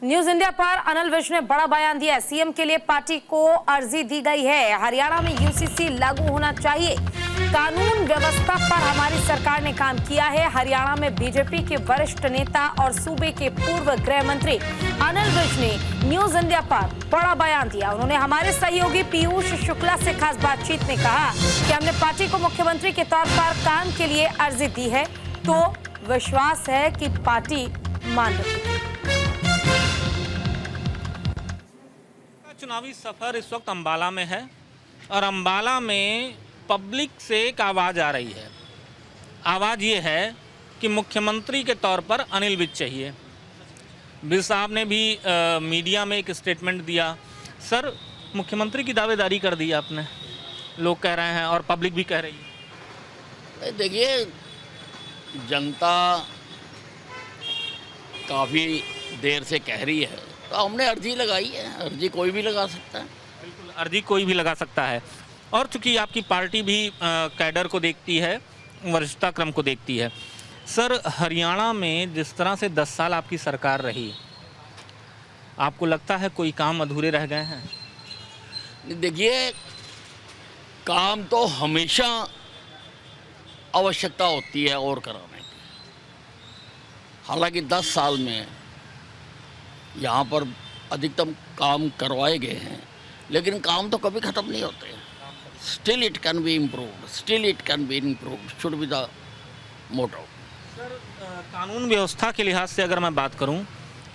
News India पर अनिल विज ने बड़ा बयान दिया। सीएम के लिए पार्टी को अर्जी दी गई है। हरियाणा में यूसीसी लागू होना चाहिए। कानून व्यवस्था पर हमारी सरकार ने काम किया है। हरियाणा में बीजेपी के वरिष्ठ नेता और सूबे के पूर्व गृह मंत्री अनिल विज ने न्यूज इंडिया पर बड़ा बयान दिया। उन्होंने हमारे सहयोगी पीयूष शुक्ला से खास बातचीत में कहा कि हमने पार्टी को मुख्यमंत्री के तौर पर काम के लिए अर्जी दी है, तो विश्वास है कि पार्टी मान रखेगी। चुनावी सफर इस वक्त अंबाला में है और अंबाला में पब्लिक से एक आवाज़ आ रही है। आवाज़ ये है कि मुख्यमंत्री के तौर पर अनिल विज चाहिए। विज साहब ने भी मीडिया में एक स्टेटमेंट दिया। सर, मुख्यमंत्री की दावेदारी कर दी आपने, लोग कह रहे हैं और पब्लिक भी कह रही है। देखिए, जनता काफ़ी देर से कह रही है, तो हमने अर्जी लगाई है। अर्जी कोई भी लगा सकता है। बिल्कुल, अर्जी कोई भी लगा सकता है। और चूंकि आपकी पार्टी भी कैडर को देखती है, वरिष्ठता क्रम को देखती है। सर, हरियाणा में जिस तरह से 10 साल आपकी सरकार रही, आपको लगता है कोई काम अधूरे रह गए हैं? देखिए, काम तो हमेशा आवश्यकता होती है और कराने की। हालांकि 10 साल में यहाँ पर अधिकतम काम करवाए गए हैं, लेकिन काम तो कभी ख़त्म नहीं होते। Still it can be improved, still it can be improved, should be the motto. Sir, कानून व्यवस्था के लिहाज से अगर मैं बात करूं,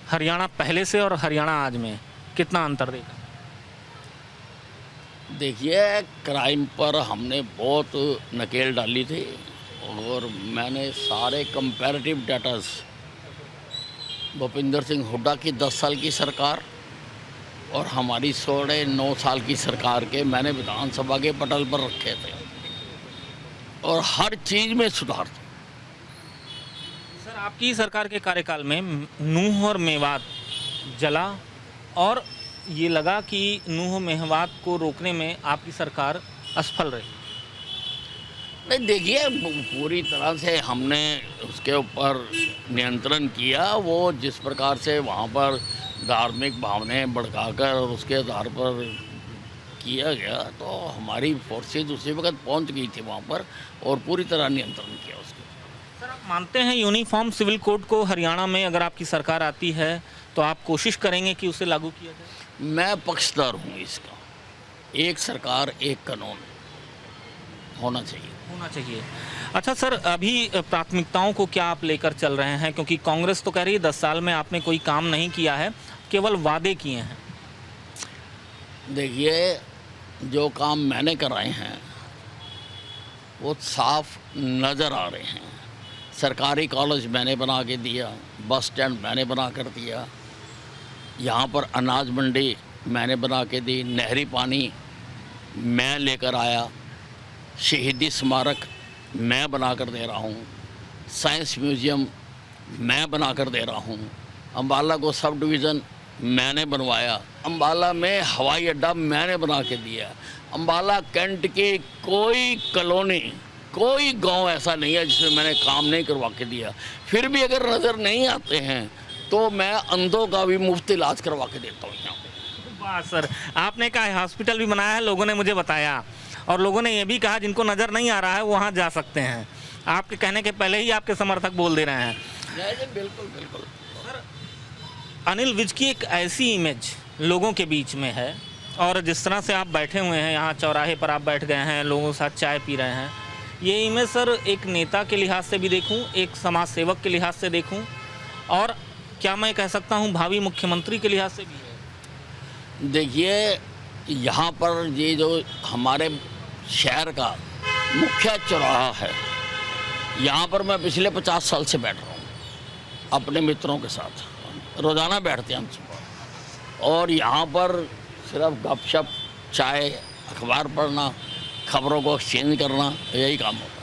हरियाणा पहले से और हरियाणा आज में कितना अंतर देखा? देखिए, क्राइम पर हमने बहुत नकेल डाली थी और मैंने सारे कंपैरेटिव डाटास भूपिंदर सिंह हुड्डा की 10 साल की सरकार और हमारी 9.5 साल की सरकार के मैंने विधानसभा के पटल पर रखे थे और हर चीज़ में सुधार था। सर, आपकी सरकार के कार्यकाल में नूह और मेवात जला और ये लगा कि नूह मेवात को रोकने में आपकी सरकार असफल रही। नहीं, देखिए, पूरी तरह से हमने उसके ऊपर नियंत्रण किया। वो जिस प्रकार से वहाँ पर धार्मिक भावनाएं भड़काकर और उसके आधार पर किया गया, तो हमारी फोर्सेज उसी वक्त पहुँच गई थी वहाँ पर और पूरी तरह नियंत्रण किया उसको। सर, आप मानते हैं यूनिफॉर्म सिविल कोड को हरियाणा में अगर आपकी सरकार आती है तो आप कोशिश करेंगे कि उसे लागू किया जाए? मैं पक्षधर हूँ इसका। एक सरकार एक कानून होना चाहिए। अच्छा सर, अभी प्राथमिकताओं को क्या आप लेकर चल रहे हैं? क्योंकि कांग्रेस तो कह रही है 10 साल में आपने कोई काम नहीं किया है, केवल वादे किए हैं। देखिए, जो काम मैंने कराए हैं वो साफ नज़र आ रहे हैं। सरकारी कॉलेज मैंने बना के दिया, बस स्टैंड मैंने बना कर दिया, यहाँ पर अनाज मंडी मैंने बना के दी, नहरी पानी मैं लेकर आया, शहीदी स्मारक मैं बना कर दे रहा हूँ, साइंस म्यूज़ियम मैं बना कर दे रहा हूँ, अंबाला को सब डिवीज़न मैंने बनवाया, अंबाला में हवाई अड्डा मैंने बना के दिया। अंबाला कैंट की कोई कॉलोनी, कोई गांव ऐसा नहीं है जिसमें मैंने काम नहीं करवा के दिया। फिर भी अगर नज़र नहीं आते हैं तो मैं अंधों का भी मुफ्त इलाज करवा के देता हूँ यहाँ पे। वाह सर, आपने कहा हॉस्पिटल भी बनाया है, लोगों ने मुझे बताया, और लोगों ने ये भी कहा जिनको नज़र नहीं आ रहा है वहाँ जा सकते हैं। आपके कहने के पहले ही आपके समर्थक बोल दे रहे हैं। बिल्कुल बिल्कुल। सर, अनिल विज की एक ऐसी इमेज लोगों के बीच में है, और जिस तरह से आप बैठे हुए हैं यहाँ चौराहे पर, आप बैठ गए हैं, लोगों के साथ चाय पी रहे हैं, ये इमेज सर एक नेता के लिहाज से भी देखूँ, एक समाज सेवक के लिहाज से देखूँ, और क्या मैं कह सकता हूँ भावी मुख्यमंत्री के लिहाज से भी है? देखिए, यहाँ पर ये जो हमारे शहर का मुख्य चौराहा है, यहाँ पर मैं पिछले 50 साल से बैठ रहा हूँ अपने मित्रों के साथ। रोज़ाना बैठते हैं हम सुबह, और यहाँ पर सिर्फ गपशप, चाय, अखबार पढ़ना, खबरों को एक्सचेंज करना, यही काम होता है।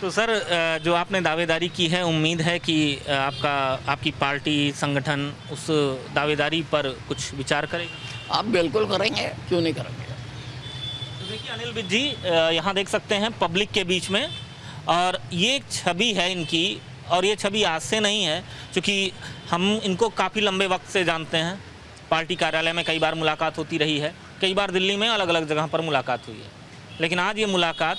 तो सर, जो आपने दावेदारी की है, उम्मीद है कि आपकी पार्टी, संगठन उस दावेदारी पर कुछ विचार करेगा? आप बिल्कुल करेंगे, क्यों नहीं करेंगे। तो देखिए अनिल विज जी, यहाँ देख सकते हैं पब्लिक के बीच में, और ये एक छवि है इनकी, और ये छवि आज से नहीं है, क्योंकि हम इनको काफ़ी लंबे वक्त से जानते हैं। पार्टी कार्यालय में कई बार मुलाकात होती रही है, कई बार दिल्ली में अलग अलग जगह पर मुलाकात हुई है, लेकिन आज ये मुलाकात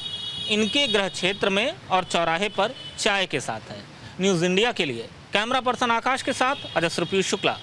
इनके गृह क्षेत्र में और चौराहे पर चाय के साथ है। न्यूज़ इंडिया के लिए कैमरा पर्सन आकाश के साथ अजस्र पीयूष शुक्ला।